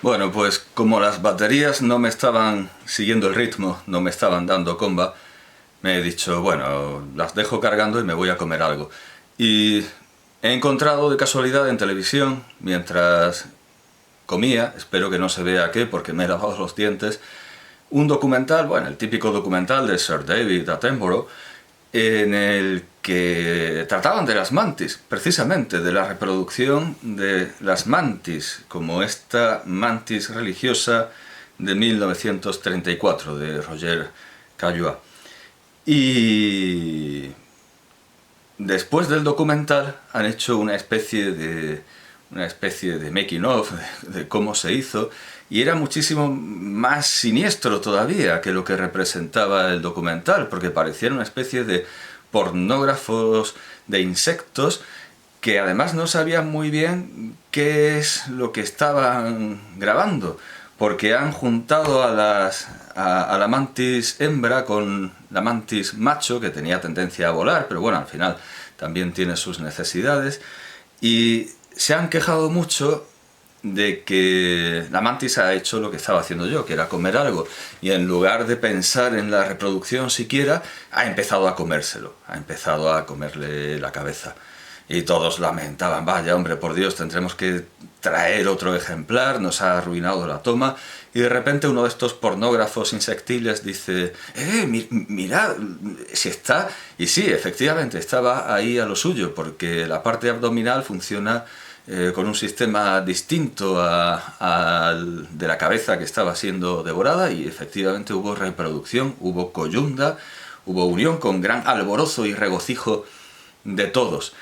Bueno, pues como las baterías no me estaban siguiendo el ritmo, no me estaban dando comba, me he dicho, bueno, las dejo cargando y me voy a comer algo. Y he encontrado de casualidad en televisión, mientras comía, espero que no se vea qué porque me he lavado los dientes, un documental, bueno, el típico documental de Sir David Attenborough, en el que trataban de las mantis, precisamente de la reproducción de las mantis, como esta mantis religiosa de 1934 de Roger Caillois. Y después del documental han hecho una especie de making of de cómo se hizo, y era muchísimo más siniestro todavía que lo que representaba el documental, porque parecían una especie de pornógrafos de insectos que además no sabían muy bien qué es lo que estaban grabando, porque han juntado a la mantis hembra con la mantis macho, que tenía tendencia a volar, pero bueno, al final también tiene sus necesidades, y se han quejado mucho de que la mantis ha hecho lo que estaba haciendo yo, que era comer algo, y en lugar de pensar en la reproducción siquiera, ha empezado a comérselo, ha empezado a comerle la cabeza. Y todos lamentaban, vaya hombre, por Dios, tendremos que traer otro ejemplar, nos ha arruinado la toma. Y de repente uno de estos pornógrafos insectiles dice, mirad, si está... Y sí, efectivamente, estaba ahí a lo suyo, porque la parte abdominal funciona con un sistema distinto al de la cabeza que estaba siendo devorada, y efectivamente hubo reproducción, hubo coyunda, hubo unión con gran alborozo y regocijo de todos.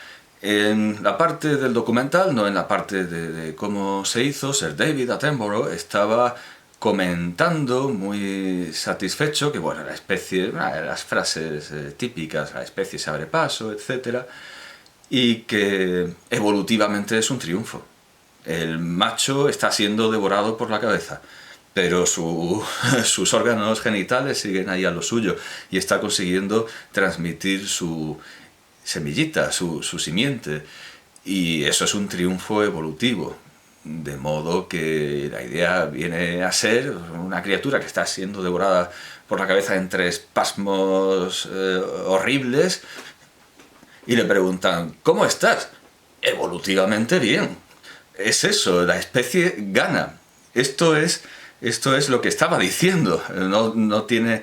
En la parte del documental, no en la parte de cómo se hizo, Sir David Attenborough estaba comentando muy satisfecho que, bueno, la especie, una de las frases típicas, la especie se abre paso, etcétera, y que evolutivamente es un triunfo. El macho está siendo devorado por la cabeza, pero sus órganos genitales siguen ahí a lo suyo, y está consiguiendo transmitir su semillita, su simiente, y eso es un triunfo evolutivo. De modo que la idea viene a ser una criatura que está siendo devorada por la cabeza entre espasmos horribles, y le preguntan, ¿cómo estás? Evolutivamente bien. Es eso, la especie gana. Esto es lo que estaba diciendo. No tiene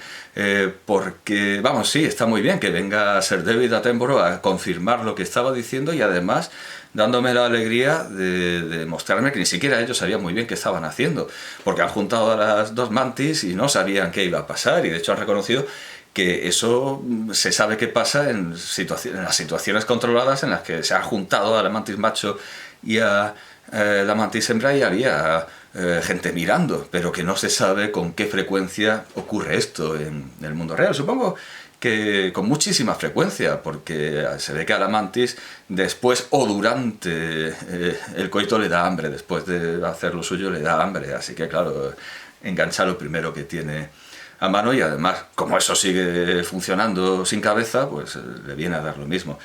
por qué... Vamos, sí, está muy bien que venga Sir David Attenborough a confirmar lo que estaba diciendo, y además dándome la alegría de mostrarme que ni siquiera ellos sabían muy bien qué estaban haciendo, porque han juntado a las dos mantis y no sabían qué iba a pasar, y de hecho han reconocido que eso se sabe que pasa en las situaciones controladas en las que se ha juntado a la mantis macho y a la mantis hembra, y había gente mirando, pero que no se sabe con qué frecuencia ocurre esto en el mundo real. Supongo que con muchísima frecuencia, porque se ve que a la mantis después o durante el coito le da hambre, después de hacer lo suyo le da hambre, así que claro, engancha lo primero que tiene a mano, y además, como eso sigue funcionando sin cabeza, pues le viene a dar lo mismo.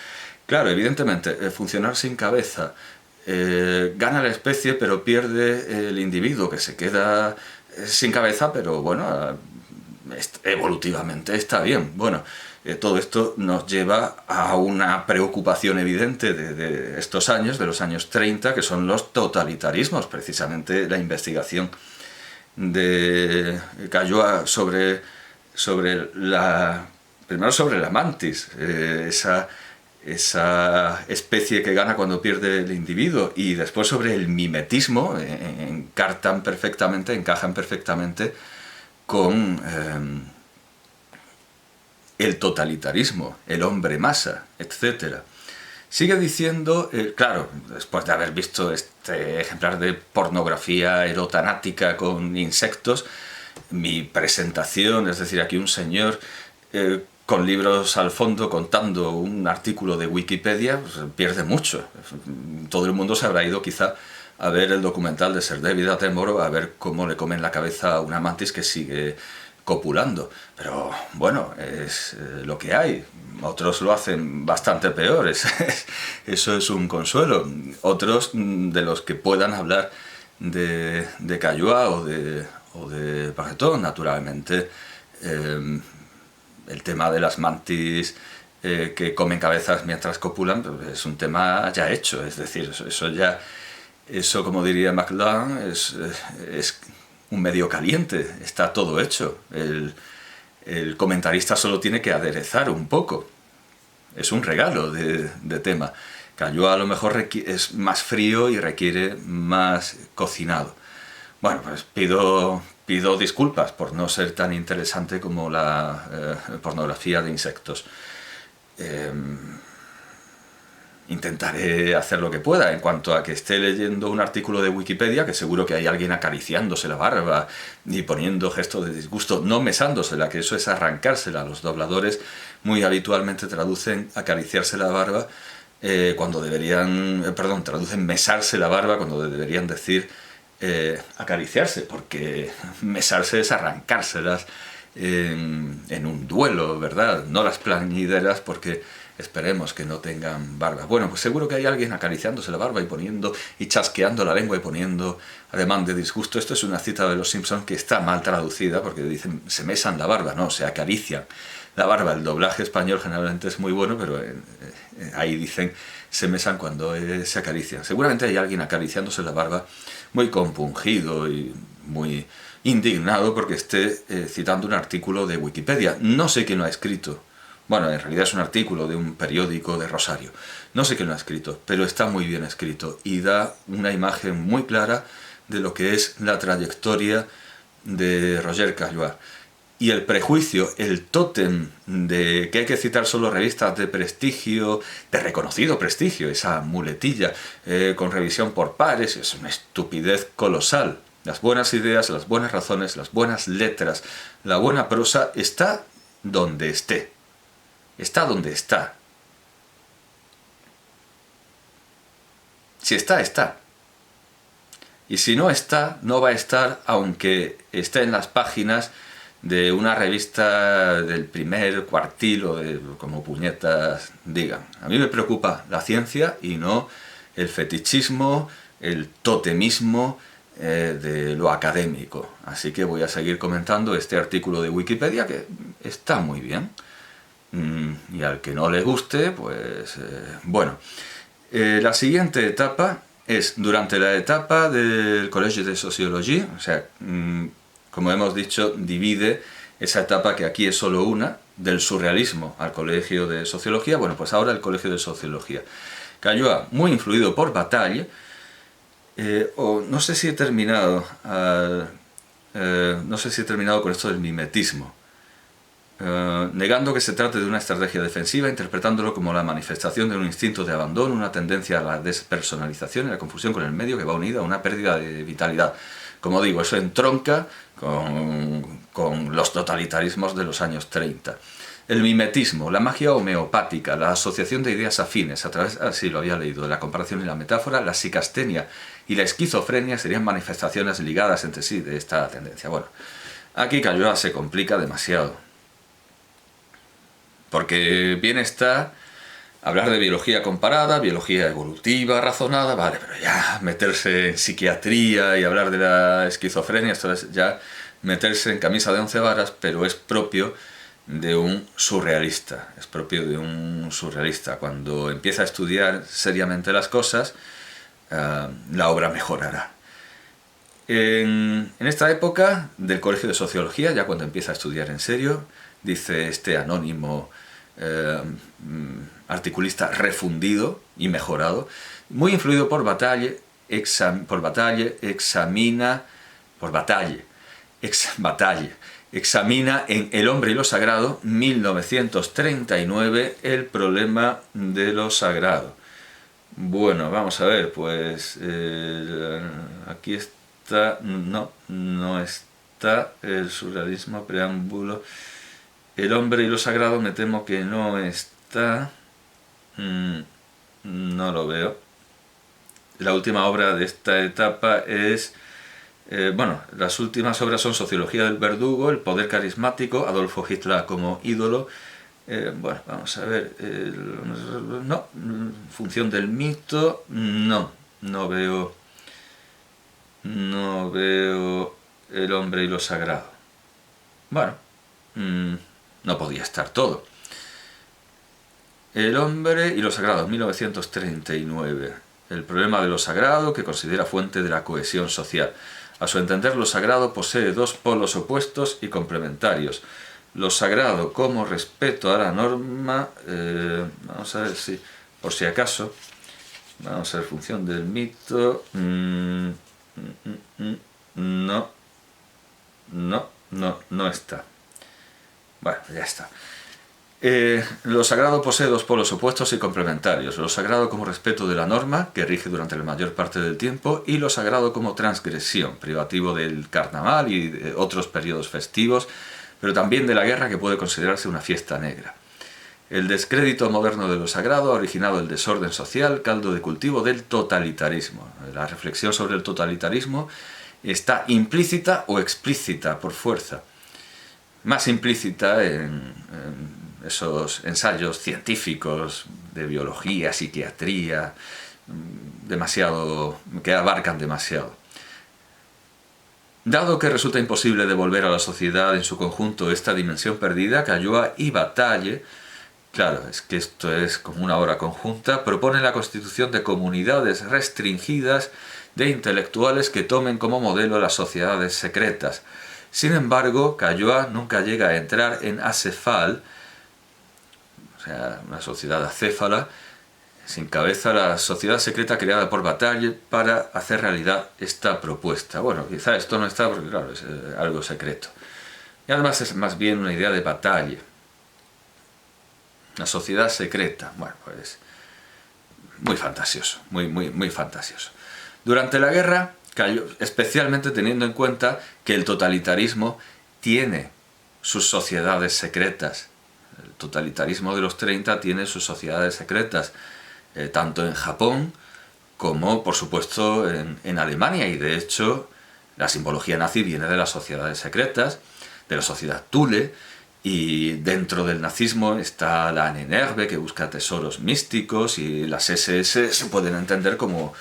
Claro, evidentemente, funcionar sin cabeza gana la especie, pero pierde el individuo, que se queda sin cabeza, pero bueno, evolutivamente está bien. Bueno, todo esto nos lleva a una preocupación evidente de estos años, de los años 30, que son los totalitarismos, precisamente la investigación de Caillois primero sobre la mantis, esa especie que gana cuando pierde el individuo, y después sobre el mimetismo, encajan perfectamente con el totalitarismo, el hombre masa, etcétera. Sigue diciendo, claro, después de haber visto este ejemplar de pornografía erotanática con insectos, mi presentación, es decir, aquí un señor con libros al fondo contando un artículo de Wikipedia, pues, pierde mucho. Todo el mundo se habrá ido quizá a ver el documental de Sir David Attenborough, a ver cómo le comen la cabeza a una mantis que sigue copulando. Pero bueno, es lo que hay. Otros lo hacen bastante peor, eso es un consuelo. Otros de los que puedan hablar de Caillois o de Breton, naturalmente. El tema de las mantis que comen cabezas mientras copulan pues, es un tema ya hecho, es decir, eso como diría McLuhan, es un medio caliente, está todo hecho. El comentarista solo tiene que aderezar un poco. Es un regalo de tema. Caillois a lo mejor es más frío y requiere más cocinado. Bueno, pues pido disculpas por no ser tan interesante como la pornografía de insectos. Intentaré hacer lo que pueda en cuanto a que esté leyendo un artículo de Wikipedia, que seguro que hay alguien acariciándose la barba y poniendo gestos de disgusto, no mesándosela, que eso es arrancársela. Los dobladores muy habitualmente traducen acariciarse la barba cuando deberían, perdón, traducen mesarse la barba cuando deberían decir acariciarse, porque mesarse es arrancárselas en un duelo, ¿verdad? No las plañideras, porque esperemos que no tengan barba. Bueno, pues seguro que hay alguien acariciándose la barba y chasqueando la lengua y poniendo ademán de disgusto. Esto es una cita de Los Simpsons que está mal traducida, porque dicen se mesan la barba, no, se acarician la barba. El doblaje español generalmente es muy bueno, pero ahí dicen se mesan cuando se acarician. Seguramente hay alguien acariciándose la barba muy compungido y muy indignado porque esté citando un artículo de Wikipedia. No sé quién lo ha escrito. Bueno, en realidad es un artículo de un periódico de Rosario. No sé quién lo ha escrito, pero está muy bien escrito y da una imagen muy clara de lo que es la trayectoria de Roger Caillois. Y el prejuicio, el tótem de que hay que citar solo revistas de prestigio, de reconocido prestigio, esa muletilla con revisión por pares, es una estupidez colosal. Las buenas ideas, las buenas razones, las buenas letras, la buena prosa está donde esté. Está donde está. Si está, está. Y si no está, no va a estar aunque esté en las páginas de una revista del primer cuartil o de como puñetas digan. A mí me preocupa la ciencia y no el fetichismo, el totemismo de lo académico. Así que voy a seguir comentando este artículo de Wikipedia que está muy bien. Y al que no le guste, pues bueno. La siguiente etapa es durante la etapa del Collège de Sociologie, o sea, como hemos dicho, divide esa etapa que aquí es solo una, del surrealismo al Colegio de Sociología. Bueno, pues ahora el Colegio de Sociología. Caillois, muy influido por Bataille, no sé si he terminado con esto del mimetismo. Negando que se trate de una estrategia defensiva, interpretándolo como la manifestación de un instinto de abandono, una tendencia a la despersonalización y la confusión con el medio que va unida a una pérdida de vitalidad. Como digo, eso entronca con los totalitarismos de los años 30. El mimetismo, la magia homeopática, la asociación de ideas afines, a través, así lo había leído, de la comparación y la metáfora, la psicastenia y la esquizofrenia serían manifestaciones ligadas entre sí de esta tendencia. Bueno, aquí Caillois se complica demasiado. Porque bien está hablar de biología comparada, biología evolutiva, razonada, vale, pero ya meterse en psiquiatría y hablar de la esquizofrenia, esto es ya meterse en camisa de 11 varas, pero es propio de un surrealista, es propio de un surrealista. Cuando empieza a estudiar seriamente las cosas, la obra mejorará. En esta época del Colegio de Sociología, ya cuando empieza a estudiar en serio, dice este anónimo articulista refundido y mejorado, muy influido por Bataille, examina en El hombre y lo sagrado, 1939, el problema de lo sagrado. Bueno, vamos a ver, pues aquí está, no está el surrealismo preámbulo. El hombre y lo sagrado me temo que no está, no lo veo. La última obra de esta etapa es, las últimas obras son Sociología del verdugo, El poder carismático, Adolfo Hitler como ídolo. Vamos a ver, no, Función del mito, no veo No veo el hombre y lo sagrado. Bueno, no podía estar todo. El hombre y lo sagrado, 1939. El problema de lo sagrado que considera fuente de la cohesión social. A su entender, lo sagrado posee dos polos opuestos y complementarios. Lo sagrado como respeto a la norma, vamos a ver si, por si acaso, vamos a ver, función del mito, no está. Bueno, ya está. Lo sagrado posee dos polos opuestos y complementarios. Lo sagrado como respeto de la norma, que rige durante la mayor parte del tiempo, y lo sagrado como transgresión, privativo del carnaval y de otros periodos festivos, pero también de la guerra, que puede considerarse una fiesta negra. El descrédito moderno de lo sagrado ha originado el desorden social, caldo de cultivo del totalitarismo. La reflexión sobre el totalitarismo está implícita o explícita por fuerza. Más implícita en esos ensayos científicos de biología, psiquiatría, que abarcan demasiado. Dado que resulta imposible devolver a la sociedad en su conjunto esta dimensión perdida, Caillois y Bataille, claro, es que esto es como una obra conjunta, propone la constitución de comunidades restringidas de intelectuales que tomen como modelo las sociedades secretas. Sin embargo, Caillois nunca llega a entrar en acéfale, o sea, una sociedad acéfala, sin cabeza, la sociedad secreta creada por Bataille para hacer realidad esta propuesta. Bueno, quizá esto no está porque, claro, es algo secreto. Y además es más bien una idea de Bataille. Una sociedad secreta. Bueno, pues muy fantasioso, muy fantasioso. Durante la guerra, especialmente teniendo en cuenta que el totalitarismo tiene sus sociedades secretas. El totalitarismo de los 30 tiene sus sociedades secretas, tanto en Japón como, por supuesto, en Alemania. Y de hecho, la simbología nazi viene de las sociedades secretas, de la sociedad Thule, y dentro del nazismo está la Ahnenerbe, que busca tesoros místicos, y las SS se pueden entender como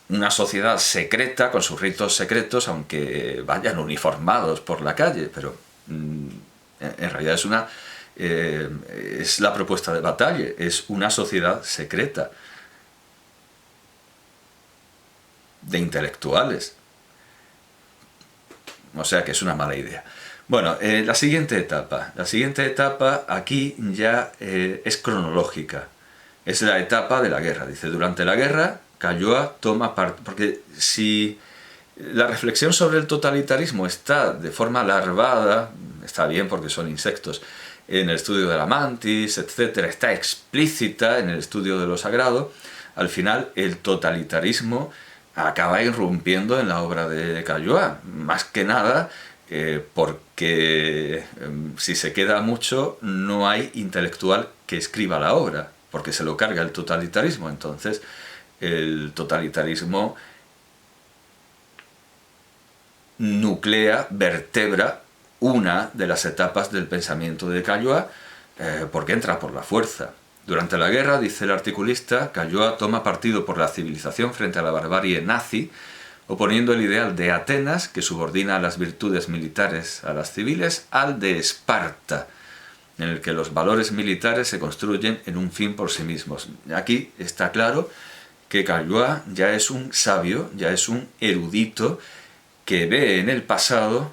una sociedad secreta, con sus ritos secretos, aunque vayan uniformados por la calle, pero en realidad es la propuesta de Bataille, es una sociedad secreta de intelectuales. O sea que es una mala idea. Bueno, la siguiente etapa aquí ya es cronológica. Es la etapa de la guerra. Dice, durante la guerra, Caillois toma parte... Porque si la reflexión sobre el totalitarismo está de forma larvada, está bien porque son insectos, en el estudio de la mantis, etc., está explícita en el estudio de lo sagrado, al final el totalitarismo acaba irrumpiendo en la obra de Caillois, más que nada porque si se queda mucho no hay intelectual que escriba la obra, porque se lo carga el totalitarismo. Entonces el totalitarismo nuclea, vertebra una de las etapas del pensamiento de Caillois, porque entra por la fuerza. Durante la guerra, dice el articulista, Caillois toma partido por la civilización frente a la barbarie nazi, oponiendo el ideal de Atenas, que subordina las virtudes militares a las civiles, al de Esparta, en el que los valores militares se construyen en un fin por sí mismos. Aquí está claro que Caillois ya es un sabio, ya es un erudito, que ve en el pasado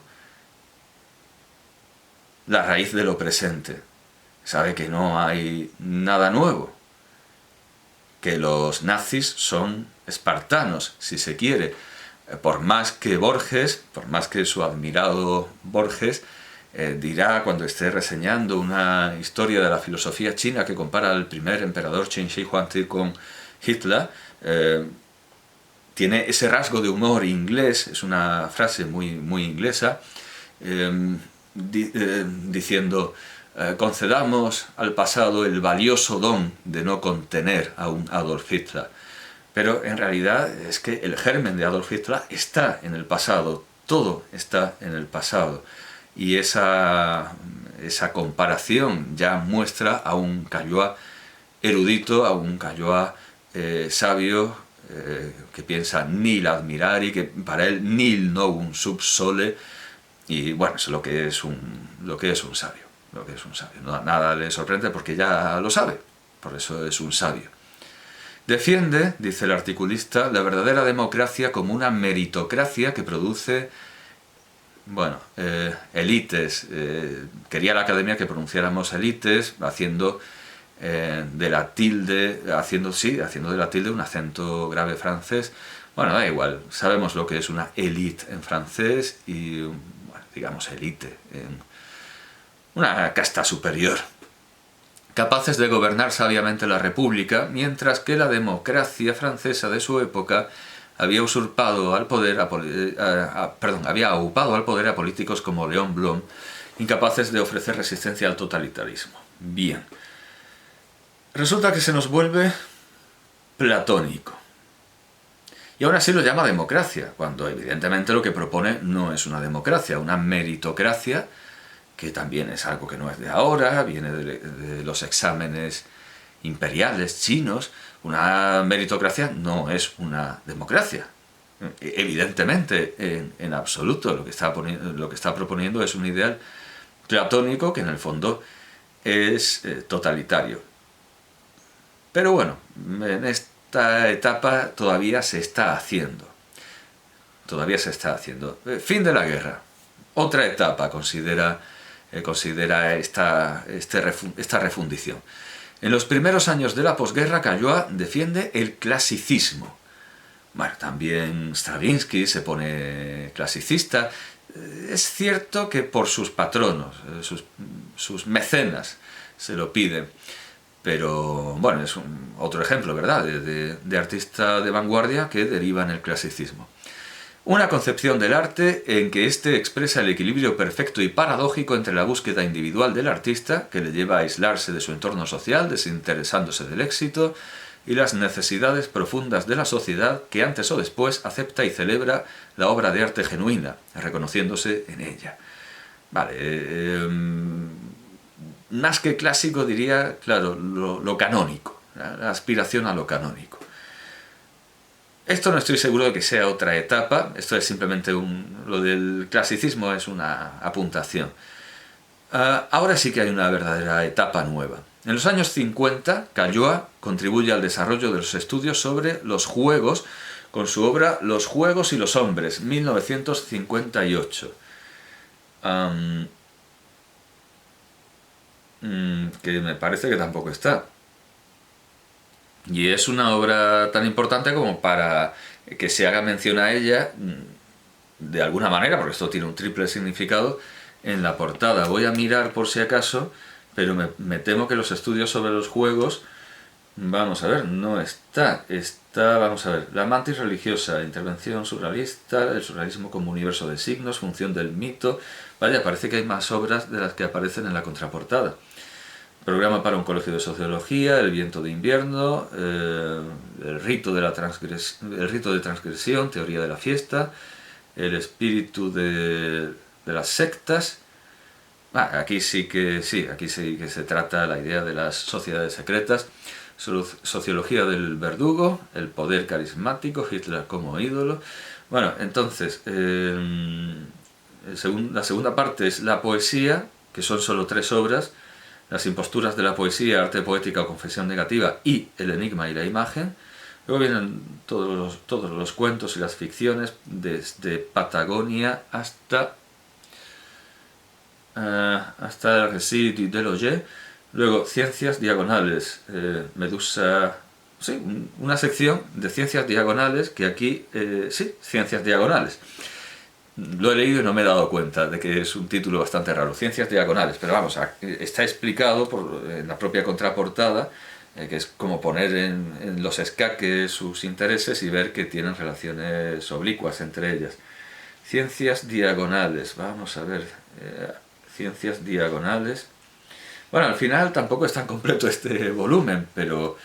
la raíz de lo presente. Sabe que no hay nada nuevo, que los nazis son espartanos, si se quiere. Por más que su admirado Borges dirá cuando esté reseñando una historia de la filosofía china que compara al primer emperador Qin Shi Huangdi con Hitler, tiene ese rasgo de humor inglés, es una frase muy inglesa, diciendo, concedamos al pasado el valioso don de no contener a un Adolf Hitler. Pero en realidad es que el germen de Adolf Hitler está en el pasado, todo está en el pasado. Y esa comparación ya muestra a un Caillois erudito, a un Caillois sabio, que piensa nil admirari, que para él nil novum sub sole, y bueno, es lo que es un sabio, lo que es un sabio. No, nada le sorprende porque ya lo sabe, por eso es un sabio. Defiende, dice el articulista, la verdadera democracia como una meritocracia que produce, bueno, élites. Quería la academia que pronunciáramos élites, haciendo de la tilde, haciendo de la tilde un acento grave francés. Bueno, da igual, sabemos lo que es una élite en francés y, bueno, digamos élite, en una casta superior, capaces de gobernar sabiamente la república, mientras que la democracia francesa de su época había usurpado al poder había aupado al poder a políticos como Léon Blum, incapaces de ofrecer resistencia al totalitarismo. Bien. Resulta que se nos vuelve platónico. Y aún así lo llama democracia, cuando evidentemente lo que propone no es una democracia, una meritocracia, que también es algo que no es de ahora, viene de los exámenes imperiales chinos. Una meritocracia no es una democracia. Evidentemente, en absoluto, lo que está proponiendo es un ideal platónico que en el fondo es totalitario. Pero bueno, en esta etapa todavía se está haciendo. Fin de la guerra. Otra etapa considera esta refundición. En los primeros años de la posguerra, Caillois defiende el clasicismo. Bueno, también Stravinsky se pone clasicista. Es cierto que por sus patronos, sus mecenas, se lo piden. Pero, bueno, es otro ejemplo, ¿verdad?, de artista de vanguardia que deriva en el clasicismo. Una concepción del arte en que éste expresa el equilibrio perfecto y paradójico entre la búsqueda individual del artista, que le lleva a aislarse de su entorno social, desinteresándose del éxito, y las necesidades profundas de la sociedad, que antes o después acepta y celebra la obra de arte genuina, reconociéndose en ella. Vale, más que clásico diría, claro, lo canónico, la aspiración a lo canónico. Esto no estoy seguro de que sea otra etapa, esto es simplemente lo del clasicismo es una apuntación. Ahora sí que hay una verdadera etapa nueva. En los años 50, Caillois contribuye al desarrollo de los estudios sobre los juegos con su obra Los juegos y los hombres, 1958. Que me parece que tampoco está. Y es una obra tan importante como para que se haga mención a ella de alguna manera, porque esto tiene un triple significado, en la portada. Voy a mirar por si acaso, pero me temo que los estudios sobre los juegos, vamos a ver, no está. Vamos a ver, la mantis religiosa, intervención surrealista, el surrealismo como universo de signos, función del mito. Vaya, parece que hay más obras de las que aparecen en la contraportada. Programa para un colegio de sociología, El viento de invierno, el rito de transgresión, teoría de la fiesta, el espíritu de las sectas. Aquí sí que se trata la idea de las sociedades secretas, sociología del verdugo, el poder carismático, Hitler como ídolo. Bueno, entonces, la segunda parte es la poesía, que son solo 3 obras: Las imposturas de la poesía, arte poética o confesión negativa, y El enigma y la imagen. Luego vienen todos los cuentos y las ficciones, desde Patagonia hasta el récit du Deloyer. Luego Ciencias diagonales, Medusa. Sí, una sección de ciencias diagonales, que aquí, ciencias diagonales. Lo he leído y no me he dado cuenta de que es un título bastante raro, Ciencias diagonales, pero vamos, está explicado en la propia contraportada, que es como poner en los escaques sus intereses y ver que tienen relaciones oblicuas entre ellas. Ciencias diagonales, vamos a ver, Ciencias diagonales. Bueno, al final tampoco es tan completo este volumen, pero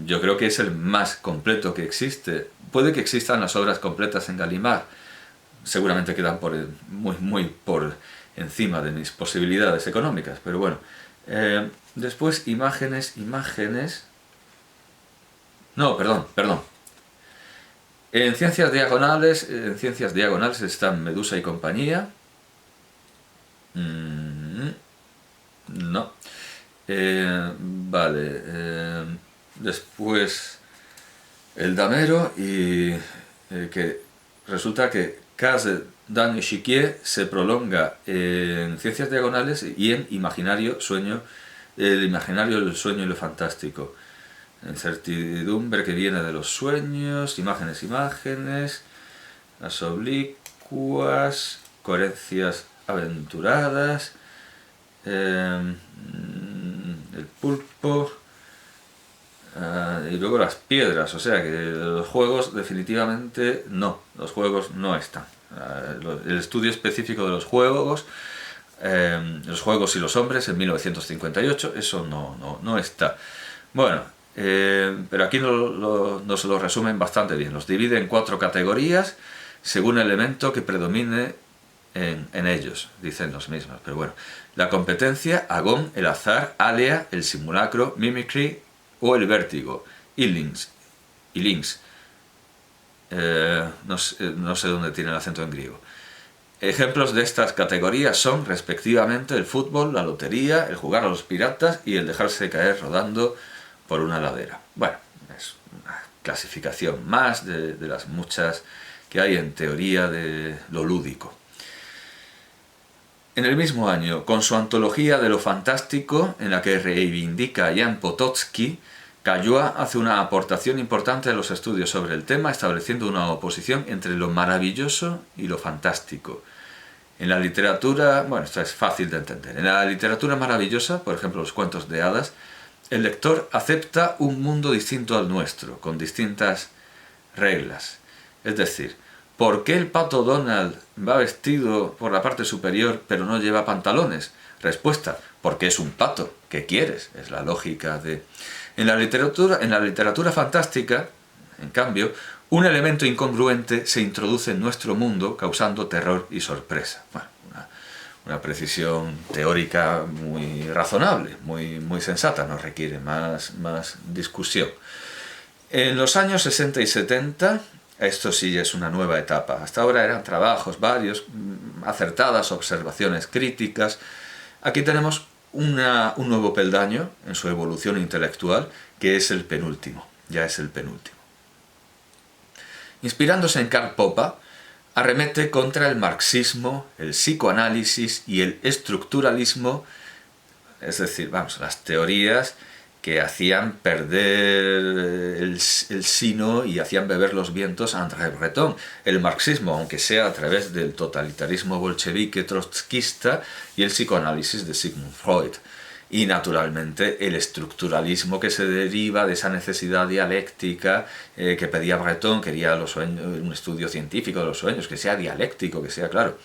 yo creo que es el más completo que existe. Puede que existan las obras completas en Gallimard, seguramente quedan muy por encima de mis posibilidades económicas, pero bueno. Después imágenes. No, perdón. En ciencias diagonales están Medusa y compañía. No. Vale. Después el damero y que resulta que Case d'un échiquier se prolonga en ciencias diagonales y en imaginario, sueño, el imaginario, el sueño y lo fantástico. Incertidumbre que viene de los sueños, imágenes, las oblicuas, coherencias aventuradas, el pulpo, y luego las piedras, o sea que los juegos definitivamente no, los juegos no están. El estudio específico de los juegos y los hombres en 1958, eso no está. Bueno, pero aquí nos lo resumen bastante bien. Los divide en 4 categorías según el elemento que predomine en ellos, dicen los mismos. Pero bueno, la competencia, agón, el azar, alea, el simulacro, mimicry o el vértigo, y links. No sé dónde tiene el acento en griego. Ejemplos de estas categorías son respectivamente el fútbol, la lotería, el jugar a los piratas y el dejarse caer rodando por una ladera. Bueno, es una clasificación más de las muchas que hay en teoría de lo lúdico. En el mismo año, con su antología de lo fantástico, en la que reivindica a Jan Potocki, Caillois hace una aportación importante a los estudios sobre el tema, estableciendo una oposición entre lo maravilloso y lo fantástico. En la literatura, bueno, esto es fácil de entender, en la literatura maravillosa, por ejemplo los cuentos de hadas, el lector acepta un mundo distinto al nuestro, con distintas reglas. Es decir, ¿por qué el pato Donald va vestido por la parte superior pero no lleva pantalones? Respuesta, porque es un pato. ¿Qué quieres? Es la lógica de... En la literatura fantástica, en cambio, un elemento incongruente se introduce en nuestro mundo causando terror y sorpresa. Bueno, una precisión teórica muy razonable, muy sensata, no requiere más discusión. En los años 60 y 70, esto sí es una nueva etapa. Hasta ahora eran trabajos varios, acertadas observaciones críticas. Aquí tenemos un nuevo peldaño en su evolución intelectual, que es el penúltimo, ya es el penúltimo. Inspirándose en Karl Popper, arremete contra el marxismo, el psicoanálisis y el estructuralismo, es decir, las teorías que hacían perder el sino y hacían beber los vientos a André Breton. El marxismo, aunque sea a través del totalitarismo bolchevique trotskista, y el psicoanálisis de Sigmund Freud. Y naturalmente el estructuralismo que se deriva de esa necesidad dialéctica que pedía Breton, quería un estudio científico de los sueños, que sea dialéctico, que sea claro.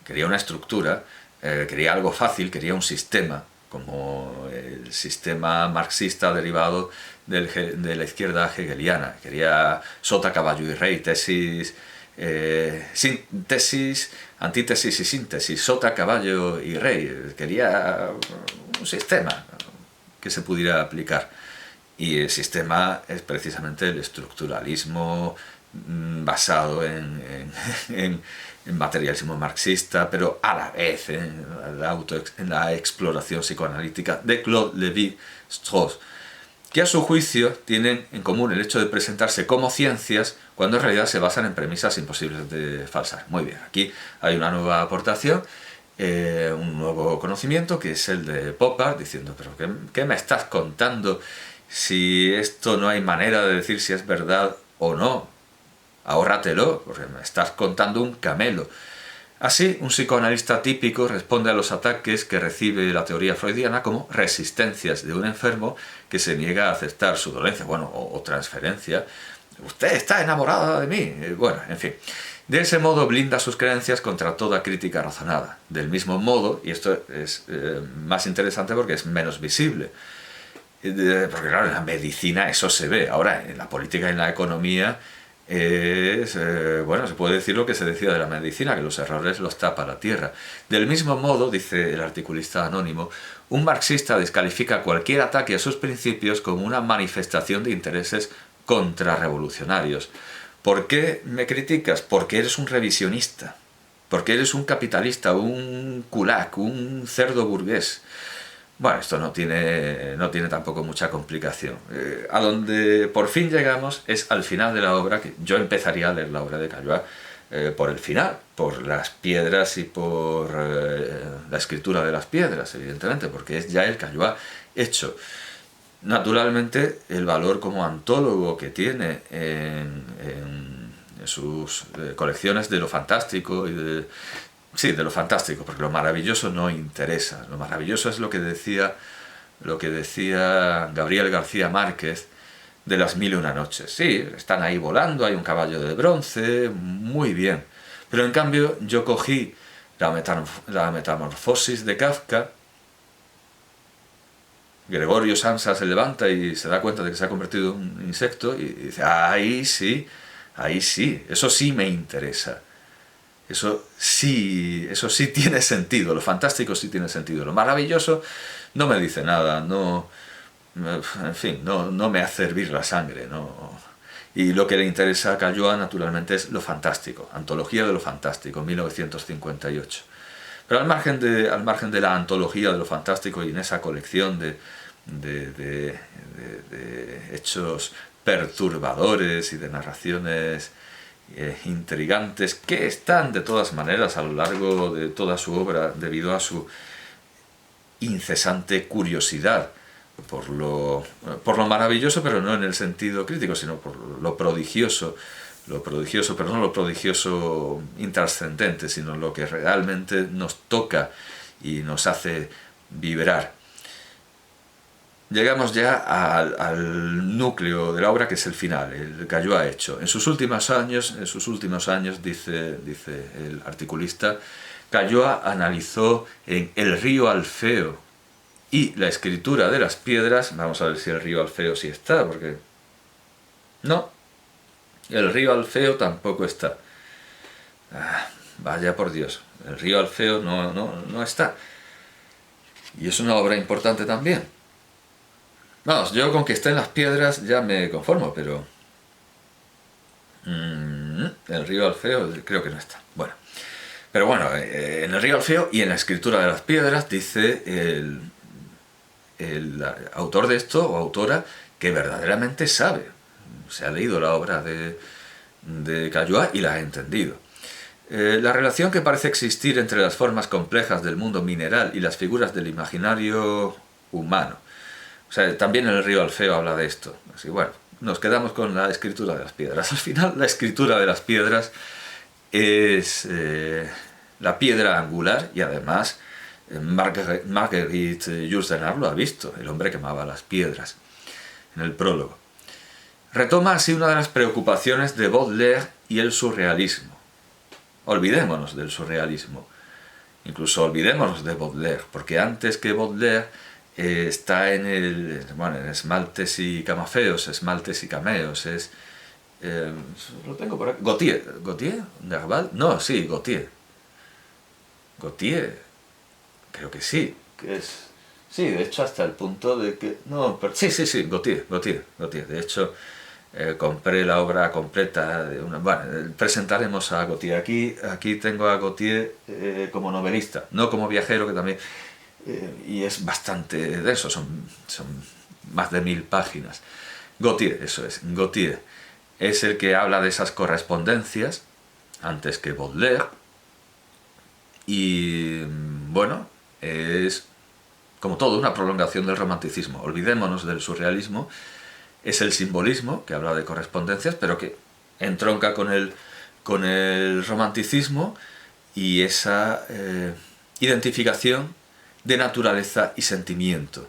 Quería una estructura, quería algo fácil, quería un sistema, como el sistema marxista derivado de la izquierda hegeliana. Quería sota, caballo y rey, tesis, síntesis, antítesis y síntesis, sota, caballo y rey. Quería un sistema que se pudiera aplicar. Y el sistema es precisamente el estructuralismo basado en materialismo marxista, pero a la vez en la exploración psicoanalítica de Claude Lévi-Strauss, que a su juicio tienen en común el hecho de presentarse como ciencias cuando en realidad se basan en premisas imposibles de falsar. Muy bien, aquí hay una nueva aportación, un nuevo conocimiento, que es el de Popper, diciendo, pero ¿qué me estás contando si esto no hay manera de decir si es verdad o no? Ahórratelo, porque me estás contando un camelo. Así, un psicoanalista típico responde a los ataques que recibe la teoría freudiana como resistencias de un enfermo que se niega a aceptar su dolencia, o transferencia. Usted está enamorada de mí. Bueno, en fin. De ese modo blinda sus creencias contra toda crítica razonada. Del mismo modo, y esto es más interesante porque es menos visible, porque claro, en la medicina eso se ve. Ahora, en la política y en la economía se puede decir lo que se decía de la medicina, que los errores los tapa la tierra. Del mismo modo, dice el articulista anónimo, un marxista descalifica cualquier ataque a sus principios como una manifestación de intereses contrarrevolucionarios. ¿Por qué me criticas? Porque eres un revisionista, porque eres un capitalista, un kulak, un cerdo burgués. Bueno, esto no tiene tampoco mucha complicación. A donde por fin llegamos es al final de la obra, que yo empezaría a leer la obra de Caillois por el final, por las piedras y por la escritura de las piedras, evidentemente, porque es ya el Caillois hecho. Naturalmente, el valor como antólogo que tiene en sus colecciones de lo fantástico y sí, de lo fantástico, porque lo maravilloso no interesa. Lo maravilloso es lo que decía Gabriel García Márquez de las mil y una noches. Sí, están ahí volando, hay un caballo de bronce, muy bien. Pero en cambio yo cogí la metamorfosis de Kafka. Gregorio Samsa se levanta y se da cuenta de que se ha convertido en un insecto y dice, ahí sí, eso sí me interesa. Eso sí tiene sentido, lo fantástico sí tiene sentido. Lo maravilloso no me dice nada, no, en fin, no me hace hervir la sangre, no. Y lo que le interesa a Caillois, naturalmente, es lo fantástico, Antología de lo Fantástico, 1958. Pero al margen de la antología de lo fantástico y en esa colección de hechos perturbadores y de narraciones intrigantes que están de todas maneras a lo largo de toda su obra debido a su incesante curiosidad por lo maravilloso, pero no en el sentido crítico, sino por lo prodigioso, pero no lo prodigioso intrascendente, sino lo que realmente nos toca y nos hace vibrar. Llegamos ya al núcleo de la obra, que es el final, el Caillois hecho. En sus últimos años, dice el articulista, Caillois analizó en El río Alfeo y la escritura de las piedras. Vamos a ver si el río Alfeo sí está, porque no, el río Alfeo tampoco está. Vaya por Dios, el río Alfeo no está. Y es una obra importante también. Vamos, yo con que esté en las piedras ya me conformo, pero el río Alfeo creo que no está. Bueno, pero bueno, en el río Alfeo y en la escritura de las piedras dice el autor de esto o autora que verdaderamente sabe. Se ha leído la obra de Caillois y la ha entendido. La relación que parece existir entre las formas complejas del mundo mineral y las figuras del imaginario humano. O sea, también el río Alfeo habla de esto. Así, bueno, nos quedamos con la escritura de las piedras. Al final, la escritura de las piedras es la piedra angular y además Marguerite Yourcenar lo ha visto, el hombre que amaba las piedras, en el prólogo. Retoma así una de las preocupaciones de Baudelaire y el surrealismo. Olvidémonos del surrealismo, incluso olvidémonos de Baudelaire, porque antes que Baudelaire está en esmaltes y camafeos, esmaltes y cameos, lo tengo por aquí, Gautier, Nerval, no, sí, Gautier, creo que sí, sí, de hecho hasta el punto de que, no, pero, sí, Gautier, de hecho compré la obra completa de presentaremos a Gautier, aquí tengo a Gautier como novelista, no como viajero, que también y es bastante denso, son más de 1000 páginas. Gautier es el que habla de esas correspondencias antes que Baudelaire, y bueno, es como todo una prolongación del romanticismo. Olvidémonos del surrealismo, es el simbolismo que habla de correspondencias, pero que entronca con el romanticismo y esa identificación de naturaleza y sentimiento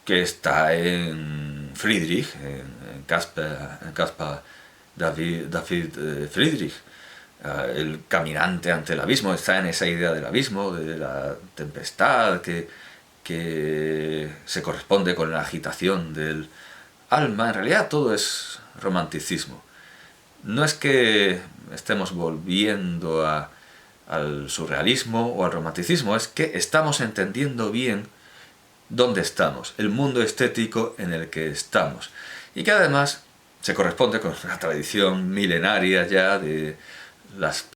que está en Friedrich, en Caspar David Friedrich. El caminante ante el abismo está en esa idea del abismo, de la tempestad que se corresponde con la agitación del alma. En realidad todo es romanticismo. No es que estemos volviendo al surrealismo o al romanticismo, es que estamos entendiendo bien dónde estamos, el mundo estético en el que estamos, y que además se corresponde con la tradición milenaria ya de las